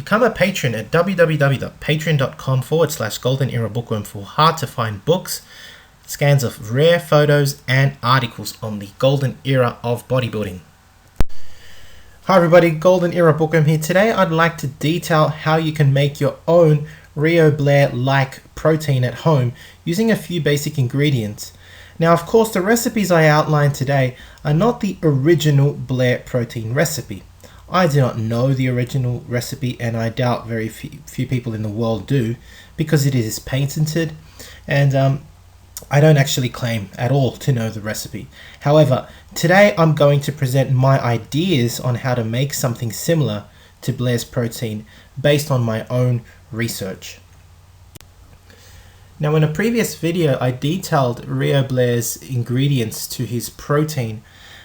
Become a patron at www.patreon.com/Golden Era Bookworm for hard to find books, scans of rare photos, and articles on the Golden Era of bodybuilding. Hi everybody, Golden Era Bookworm here. Today I'd like to detail how you can make your own Rio Blair-like protein at home using a few basic ingredients. Now, of course, the recipes I outlined today are not the original Blair Protein recipe. I do not know the original recipe, and I doubt very few people in the world do, because it is patented, and I don't actually claim at all to know the recipe. However, today I'm going to present my ideas on how to make something similar to Blair's Protein based on my own research. Now, in a previous video, I detailed Rio Blair's ingredients to his protein,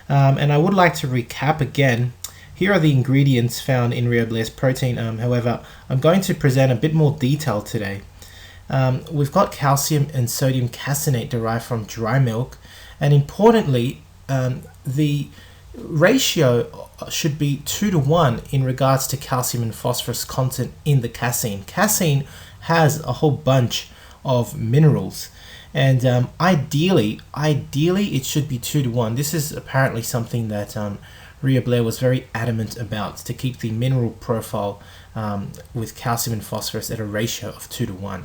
and I would like to recap again. Here are the ingredients found in Rio Blair's protein. However, I'm going to present a bit more detail today. We've got calcium and sodium caseinate derived from dry milk, and importantly, the ratio should be 2:1 in regards to calcium and phosphorus content in the casein. Casein has a whole bunch of minerals, and ideally it should be 2:1. This is apparently something that Rio Blair was very adamant about, to keep the mineral profile with calcium and phosphorus at a ratio of 2:1.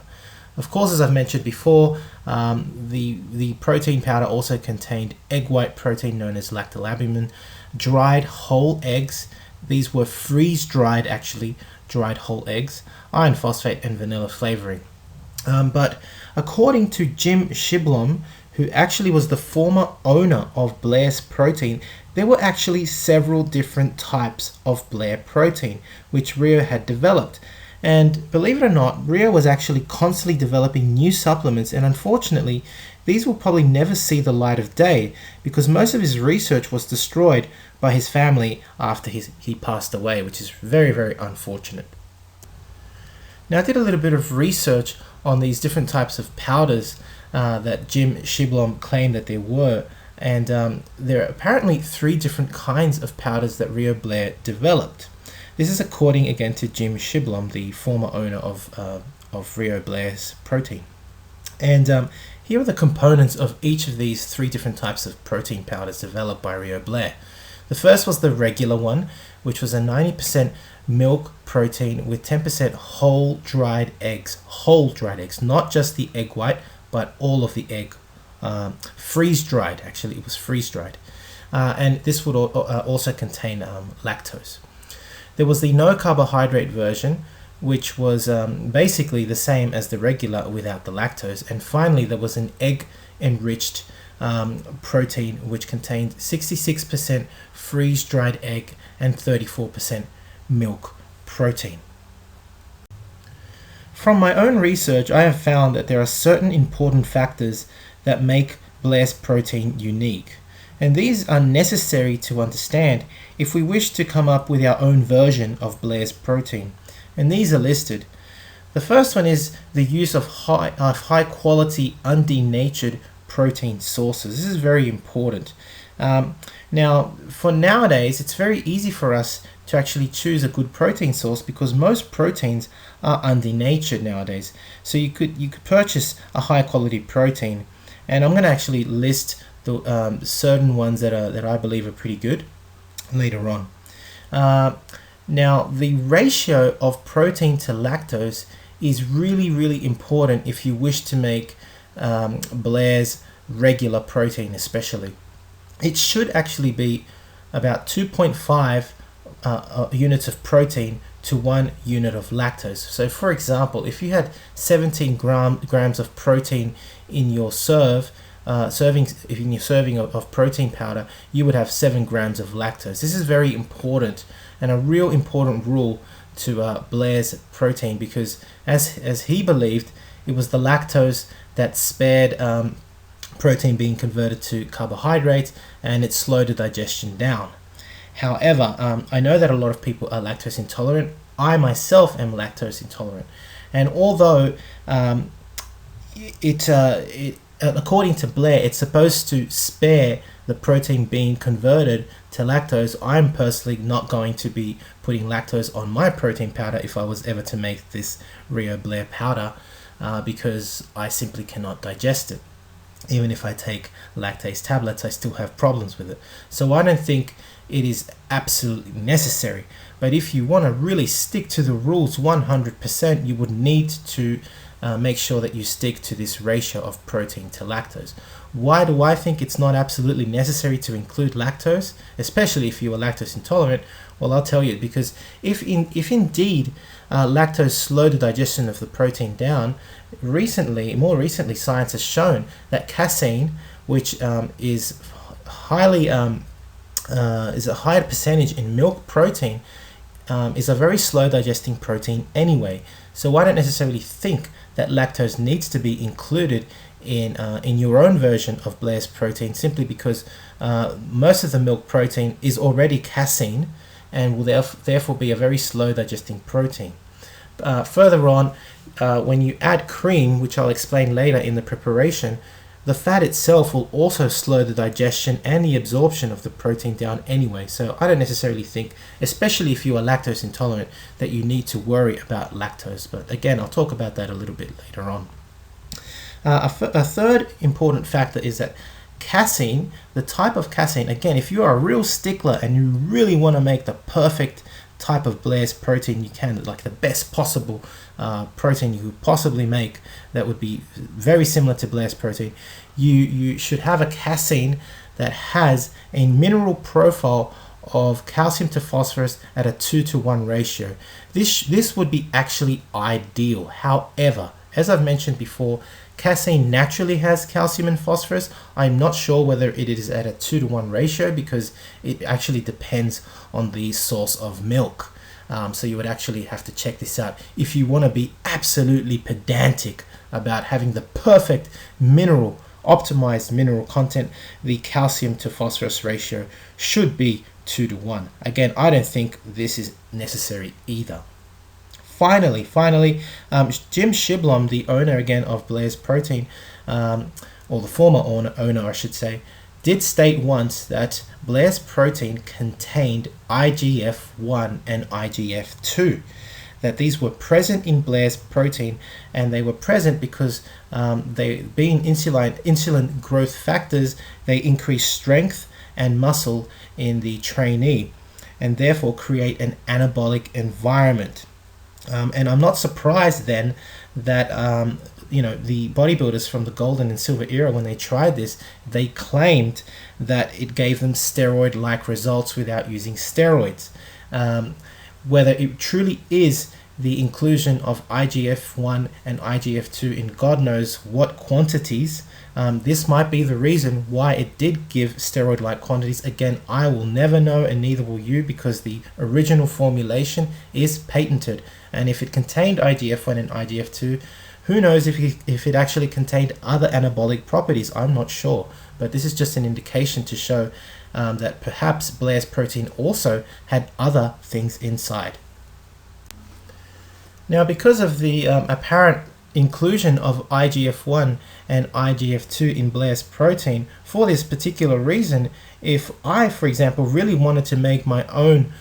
Of course, as I've mentioned before, the protein powder also contained egg white protein known as lactalbumin, dried whole eggs. These were freeze-dried, actually, dried whole eggs, iron phosphate, and vanilla flavoring. But according to Jim Shiblom, who actually was the former owner of Blair's Protein, there were actually several different types of Blair Protein which Rio had developed. And believe it or not, Rio was actually constantly developing new supplements, and unfortunately these will probably never see the light of day because most of his research was destroyed by his family after he passed away, which is very, very unfortunate. Now, I did a little bit of research on these different types of powders that Jim Shiblom claimed that there were, and there are apparently 3 different kinds of powders that Rio Blair developed. This is according again to Jim Shiblom, the former owner of Rio Blair's Protein. And here are the components of each of these 3 different types of protein powders developed by Rio Blair. The first was the regular one, which was a 90% milk protein with 10% whole dried eggs, not just the egg white, but all of the egg, freeze-dried. Actually, it was freeze-dried, and this would also contain lactose. There was the no carbohydrate version, which was basically the same as the regular without the lactose. And finally, there was an egg enriched protein, which contained 66% freeze-dried egg and 34% milk protein. From my own research, I have found that there are certain important factors that make Blair's Protein unique, and these are necessary to understand if we wish to come up with our own version of Blair's Protein, and these are listed. The first one is the use of high quality undenatured protein sources. This is very important. Now, for nowadays, it's very easy for us to actually choose a good protein source because most proteins are undenatured nowadays. So you could purchase a high quality protein, and I'm going to actually list the certain ones that I believe are pretty good later on. Now, the ratio of protein to lactose is really, really important if you wish to make Blair's regular protein especially. It should actually be about 2.5 units of protein to 1 unit of lactose. So for example, if you had 17 grams of protein in your serving of protein powder, you would have 7 grams of lactose. This is very important and a real important rule to Blair's Protein, because as he believed, it was the lactose that spared protein being converted to carbohydrates, and it slowed the digestion down. However, I know that a lot of people are lactose intolerant. I myself am lactose intolerant, and although according to Blair, it's supposed to spare the protein being converted to lactose, I'm personally not going to be putting lactose on my protein powder if I was ever to make this Rio Blair powder, because I simply cannot digest it. Even if I take lactase tablets, I still have problems with it. So I don't think it is absolutely necessary. But if you want to really stick to the rules 100%, you would need to make sure that you stick to this ratio of protein to lactose. Why do I think it's not absolutely necessary to include lactose, especially if you are lactose intolerant? Well, I'll tell you, because if indeed lactose slowed the digestion of the protein down, more recently, science has shown that casein, which is a higher percentage in milk protein, is a very slow digesting protein anyway. So I don't necessarily think that lactose needs to be included in your own version of Blair's protein, simply because most of the milk protein is already casein and will therefore be a very slow digesting protein. Further on, when you add cream, which I'll explain later in the preparation, the fat itself will also slow the digestion and the absorption of the protein down anyway. So I don't necessarily think, especially if you are lactose intolerant, that you need to worry about lactose. But again, I'll talk about that a little bit later on. A third important factor is that casein, the type of casein, again, if you are a real stickler and you really want to make the perfect type of Blair's protein you can, like the best possible protein you could possibly make that would be very similar to Blair's protein, you should have a casein that has a mineral profile of calcium to phosphorus at a 2-to-1 ratio. This would be actually ideal. However, as I've mentioned before, casein naturally has calcium and phosphorus. I'm not sure whether it is at a 2-to-1 ratio, because it actually depends on the source of milk. So you would actually have to check this out. If you want to be absolutely pedantic about having the perfect optimized mineral content, the calcium to phosphorus ratio should be 2-to-1. Again, I don't think this is necessary either. Finally, Jim Shiblom, the owner again of Blair's Protein, or the former owner, I should say, did state once that Blair's Protein contained IGF-1 and IGF-2, that these were present in Blair's Protein, and they were present because they, being insulin growth factors, they increase strength and muscle in the trainee, and therefore create an anabolic environment. And I'm not surprised then that the bodybuilders from the golden and silver era, when they tried this, they claimed that it gave them steroid-like results without using steroids. Whether it truly is the inclusion of IGF-1 and IGF-2 in God knows what quantities, this might be the reason why it did give steroid-like quantities. Again, I will never know, and neither will you, because the original formulation is patented. And if it contained IGF-1 and IGF-2, who knows if it actually contained other anabolic properties? I'm not sure. But this is just an indication to show that perhaps Blair's Protein also had other things inside. Now, because of the apparent inclusion of IGF-1 and IGF-2 in Blair's Protein, for this particular reason, if I, for example, really wanted to make my own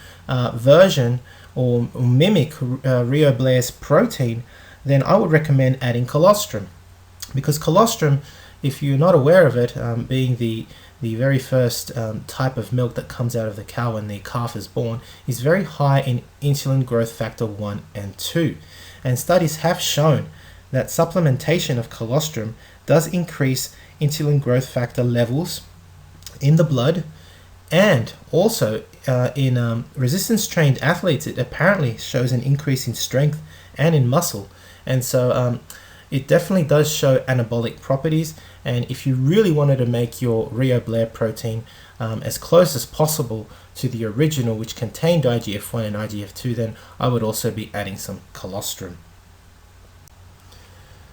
version or mimic Rio Blair's Protein, then I would recommend adding colostrum. Because colostrum, if you're not aware of it, being the very first type of milk that comes out of the cow when the calf is born, is very high in insulin growth factor 1 and 2. And studies have shown that supplementation of colostrum does increase insulin growth factor levels in the blood, and also in resistance trained athletes, it apparently shows an increase in strength and in muscle. And so it definitely does show anabolic properties. And if you really wanted to make your Rio Blair Protein as close as possible to the original, which contained IGF-1 and IGF-2, then I would also be adding some colostrum.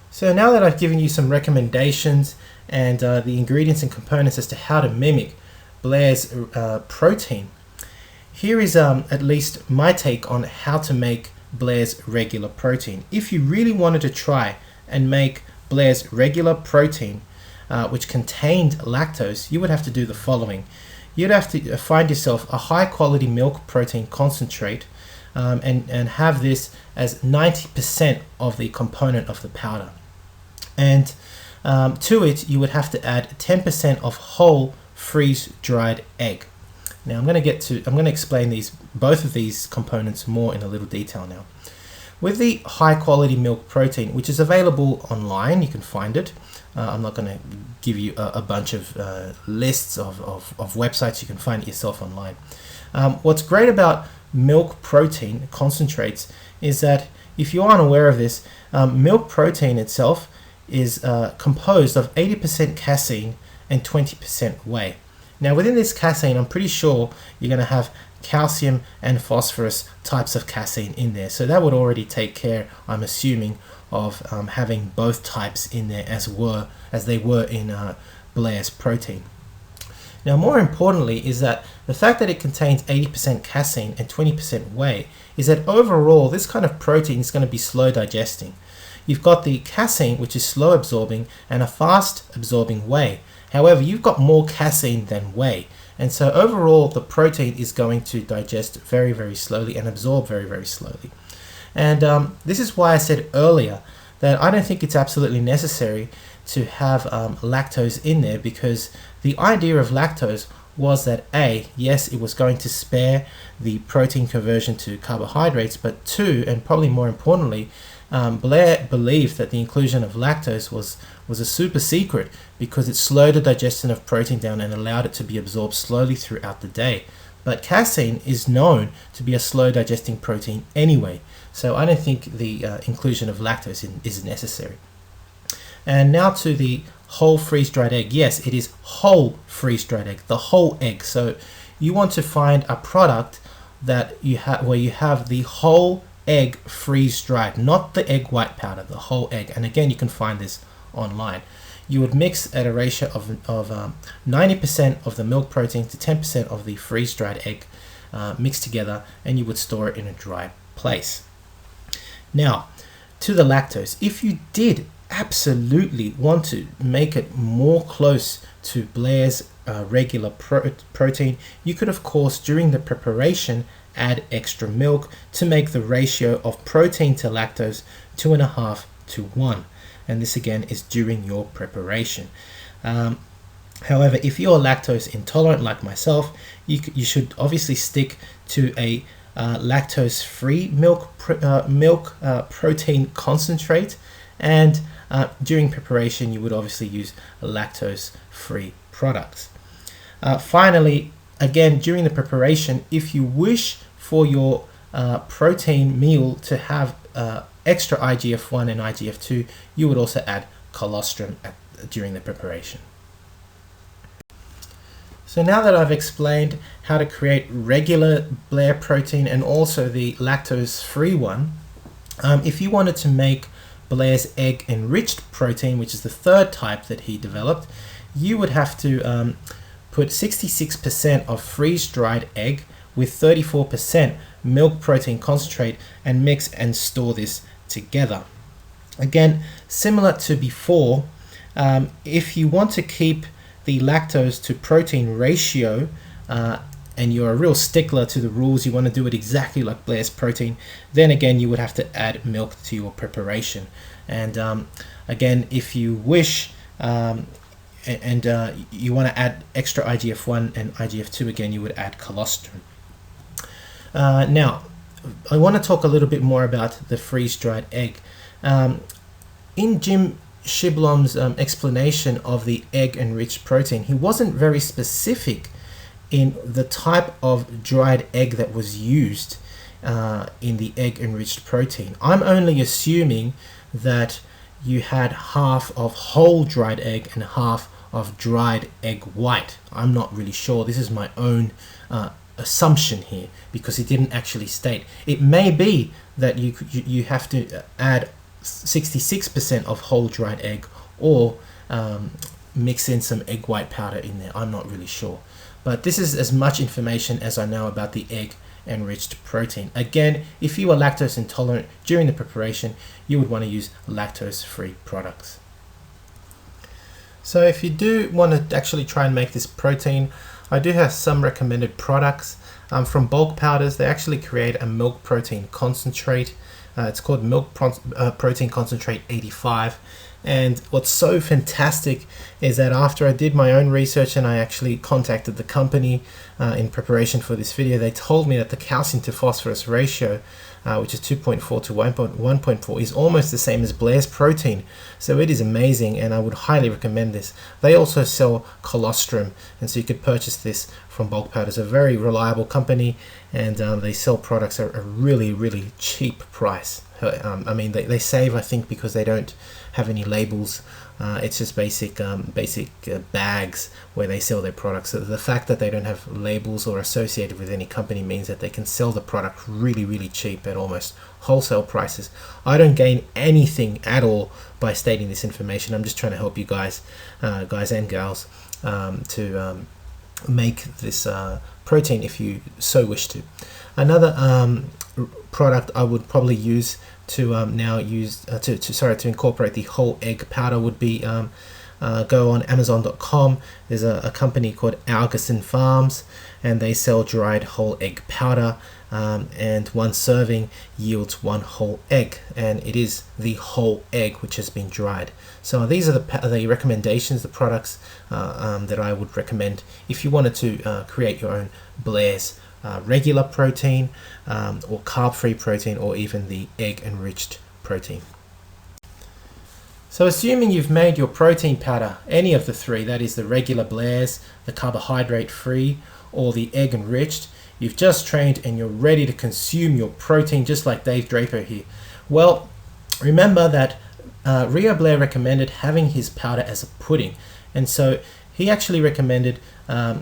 So now that I've given you some recommendations and the ingredients and components as to how to mimic Blair's protein, here is at least my take on how to make Blair's regular protein. If you really wanted to try and make Blair's regular protein, which contained lactose, you would have to do the following. You'd have to find yourself a high quality milk protein concentrate and have this as 90% of the component of the powder. And to it, you would have to add 10% of whole freeze-dried egg. Now I'm going to explain both of these components more in a little detail now. With the high quality milk protein, which is available online, you can find it. I'm not going to give you a bunch of lists of websites. You can find it yourself online. What's great about milk protein concentrates is that, if you aren't aware of this, milk protein itself is composed of 80% casein and 20% whey. Now within this casein, I'm pretty sure you're going to have calcium and phosphorus types of casein in there, so that would already take care, I'm assuming, of having both types in there as they were in Blair's protein. Now more importantly is that the fact that it contains 80% casein and 20% whey is that overall this kind of protein is going to be slow digesting. You've got the casein, which is slow absorbing, and a fast absorbing whey. However, you've got more casein than whey, and so overall the protein is going to digest very, very slowly and absorb very, very slowly. And this is why I said earlier that I don't think it's absolutely necessary to have lactose in there, because the idea of lactose was that yes, it was going to spare the protein conversion to carbohydrates, but two, and probably more importantly, Blair believed that the inclusion of lactose was a super secret because it slowed the digestion of protein down and allowed it to be absorbed slowly throughout the day. But casein is known to be a slow digesting protein anyway, so I don't think the inclusion of lactose is necessary. And now to the whole freeze-dried egg. Yes, it is whole freeze-dried egg, the whole egg. So you want to find a product that where you have the whole egg freeze-dried, not the egg white powder, the whole egg. And again, you can find this online. You would mix at a ratio of 90% of the milk protein to 10% of the freeze-dried egg mixed together, and you would store it in a dry place. Now, to the lactose. If you did absolutely want to make it more close to Blair's regular protein, you could of course during the preparation add extra milk to make the ratio of protein to lactose 2.5 to 1, and this again is during your preparation. However, if you're lactose intolerant like myself, you should obviously stick to a lactose-free milk protein concentrate, and during preparation you would obviously use lactose-free products. Finally, again during the preparation, if you wish for your protein meal to have extra IGF-1 and IGF-2, you would also add colostrum during the preparation. So now that I've explained how to create regular Blair protein and also the lactose-free one, if you wanted to make Blair's egg enriched protein, which is the third type that he developed, you would have to put 66% of freeze-dried egg with 34% milk protein concentrate and mix and store this together. Again, similar to before, if you want to keep the lactose to protein ratio and you're a real stickler to the rules, you want to do it exactly like Blair's protein, then again you would have to add milk to your preparation. And again, if you wish and you want to add extra IGF-1 and IGF-2, again you would add colostrum. Now I want to talk a little bit more about the freeze-dried egg. In Jim Shiblom's explanation of the egg-enriched protein, he wasn't very specific in the type of dried egg that was used in the egg-enriched protein. I'm only assuming that you had half of whole dried egg and half of dried egg white. I'm not really sure. This is my own assumption here because it didn't actually state. It may be that you have to add 66% of whole dried egg or mix in some egg white powder in there. I'm not really sure. But this is as much information as I know about the egg enriched protein. Again, if you are lactose intolerant during the preparation, you would want to use lactose-free products. So if you do want to actually try and make this protein, I do have some recommended products. From bulk powders, they actually create a milk protein concentrate. It's called protein concentrate 85. And what's so fantastic is that after I did my own research and I actually contacted the company in preparation for this video, they told me that the calcium to phosphorus ratio, which is 2.4 to 1.4, is almost the same as Blair's Protein. So it is amazing, and I would highly recommend this. They also sell colostrum, and so you could purchase this from bulk powders. A very reliable company, and they sell products at a really, really cheap price. I mean, they save, I think, because they don't have any labels. It's just basic bags where they sell their products. So the fact that they don't have labels or associated with any company means that they can sell the product really, really cheap at almost wholesale prices. I don't gain anything at all by stating this information. I'm just trying to help you guys and gals, to make this protein if you so wish to. Another product I would probably use to to incorporate the whole egg powder would be go on Amazon.com. There's a company called Algerson Farms, and they sell dried whole egg powder, and one serving yields one whole egg, and it is the whole egg which has been dried. So these are the recommendations, the products that I would recommend if you wanted to create your own Blair's regular protein, or carb-free protein, or even the egg-enriched protein. So assuming you've made your protein powder, any of the three, that is the regular Blair's, the carbohydrate-free, or the egg-enriched, you've just trained and you're ready to consume your protein just like Dave Draper here. Well, remember that Rio Blair recommended having his powder as a pudding, and so he actually recommended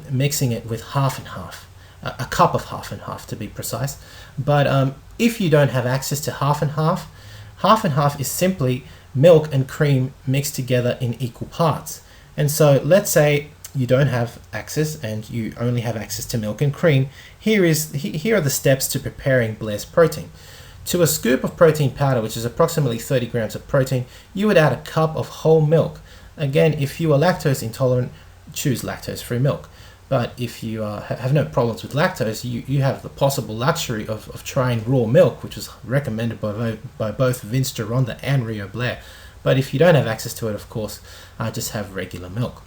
mixing it with half and half. A cup of half and half to be precise. But if you don't have access to half and half is simply milk and cream mixed together in equal parts. And so let's say you don't have access and you only have access to milk and cream. Here are the steps to preparing Blair's protein. To a scoop of protein powder, which is approximately 30 grams of protein, you would add a cup of whole milk. Again, if you are lactose intolerant, choose lactose-free milk. But if you have no problems with lactose, you have the possible luxury of trying raw milk, which was recommended by both Vince Gironda and Rio Blair. But if you don't have access to it, of course, just have regular milk.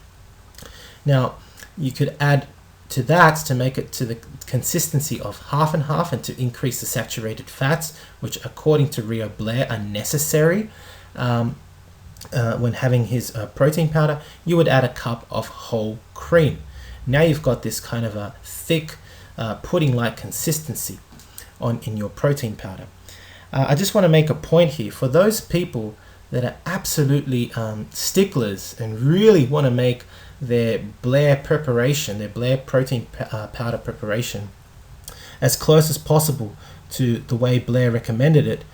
Now, you could add to that to make it to the consistency of half and half, and to increase the saturated fats, which according to Rio Blair are necessary when having his protein powder. You would add a cup of whole cream. Now you've got this kind of a thick pudding-like consistency in your protein powder. I just want to make a point here for those people that are absolutely sticklers and really want to make their Blair preparation, their Blair protein powder preparation, as close as possible to the way Blair recommended it.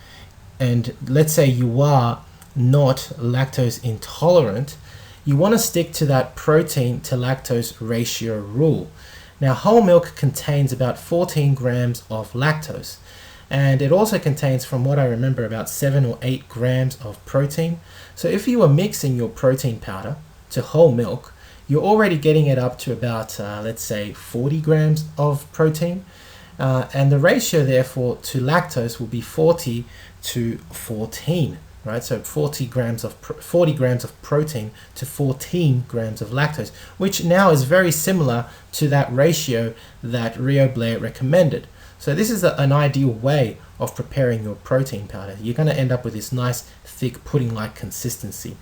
And let's say you are not lactose intolerant, you want to stick to that protein to lactose ratio rule. Now, whole milk contains about 14 grams of lactose, and it also contains, from what I remember, about 7 or 8 grams of protein. So if you are mixing your protein powder to whole milk, you're already getting it up to about, let's say, 40 grams of protein. And the ratio, therefore, to lactose will be 40 to 14. Right, so 40 grams of protein to 14 grams of lactose, which now is very similar to that ratio that Rio Blair recommended. So this is an ideal way of preparing your protein powder. You're going to end up with this nice, thick, pudding-like consistency.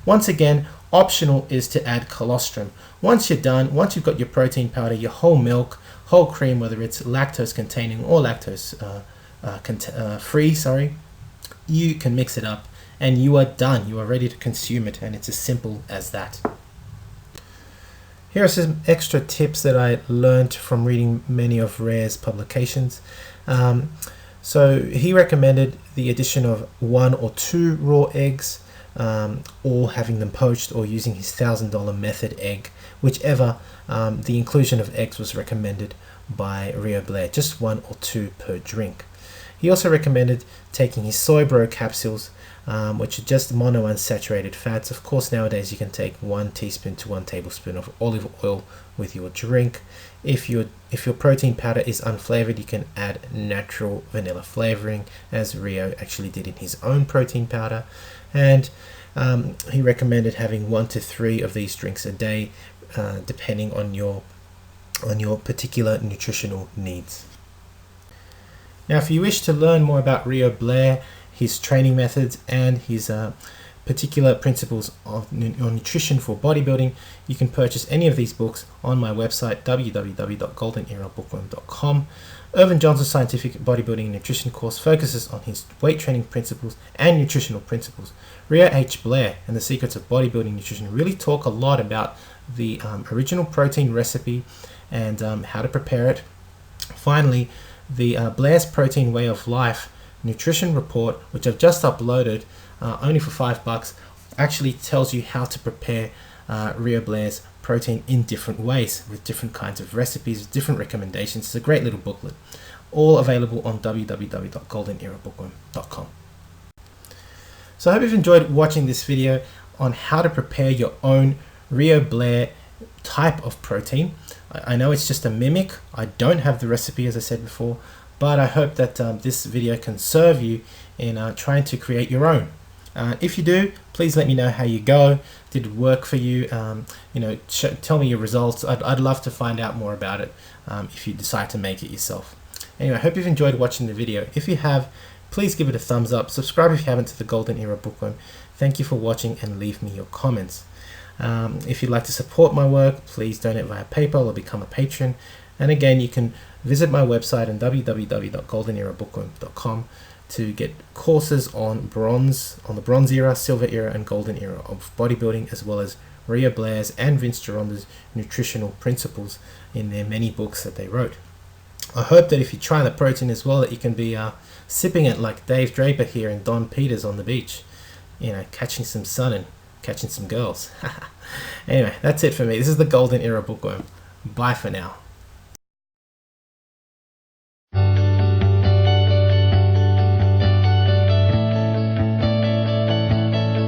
Once again, optional is to add colostrum. Once you're done, once you've got your protein powder, your whole milk, whole cream, whether it's lactose containing or lactose free, you can mix it up and you are done. You are ready to consume it, and it's as simple as that. Here are some extra tips that I learned from reading many of Rare's publications. So he recommended the addition of 1 or 2 raw eggs, or having them poached, or using his $1,000 method egg, whichever. The inclusion of eggs was recommended by Rio Blair, just 1 or 2 per drink. He also recommended taking his soy bro capsules which are just monounsaturated fats. Of course, nowadays you can take 1 teaspoon to 1 tablespoon of olive oil with your drink. If your protein powder is unflavored, you can add natural vanilla flavoring, as Rio actually did in his own protein powder. And he recommended having 1 to 3 of these drinks a day, depending on your particular nutritional needs. Now, if you wish to learn more about Rio Blair, his training methods, and his particular principles of nutrition for bodybuilding, you can purchase any of these books on my website, www.goldenerabookworm.com. Irvin Johnson's Scientific Bodybuilding and Nutrition course focuses on his weight training principles and nutritional principles. Rio H. Blair and the Secrets of Bodybuilding Nutrition really talk a lot about the original protein recipe and how to prepare it. Finally, the Blair's Protein Way of Life nutrition report, which I've just uploaded only for $5, actually tells you how to prepare Rio Blair's protein in different ways with different kinds of recipes, different recommendations. It's a great little booklet, all available on www.goldenerabookworm.com. So I hope you've enjoyed watching this video on how to prepare your own Rio Blair type of protein. I know it's just a mimic. I don't have the recipe, as I said before, but I hope that this video can serve you in trying to create your own. If you do, please let me know how you go. Did it work for you? Tell me your results. I'd love to find out more about it if you decide to make it yourself. Anyway, I hope you've enjoyed watching the video. If you have, please give it a thumbs up. Subscribe if you haven't to the Golden Era Bookworm. Thank you for watching, and leave me your comments. If you'd like to support my work, please donate via PayPal or become a patron. And again, you can visit my website on www.goldenerabookworm.com to get courses on the Bronze Era, Silver Era, and Golden Era of bodybuilding, as well as Rio Blair's and Vince Gironda's nutritional principles in their many books that they wrote. I hope that if you try the protein as well, that you can be sipping it like Dave Draper here and Don Peters on the beach, catching some sun and catching some girls. Anyway, that's it for me. This is the Golden Era Bookworm. Bye for now.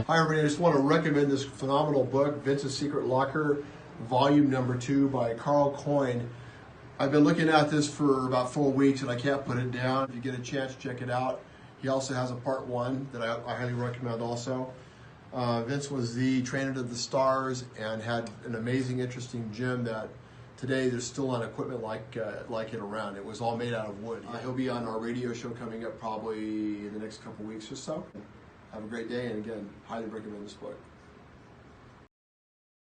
Hi everybody, I just want to recommend this phenomenal book, Vince's Secret Locker, volume number 2 by Carl Coyne. I've been looking at this for about 4 weeks and I can't put it down. If you get a chance, check it out. He also has a part 1 that I highly recommend also. Vince was the trainer to the stars and had an amazing, interesting gym that today there's still not equipment like it around. It was all made out of wood. He'll be on our radio show coming up probably in the next couple weeks or so. Have a great day, and again, highly recommend this book.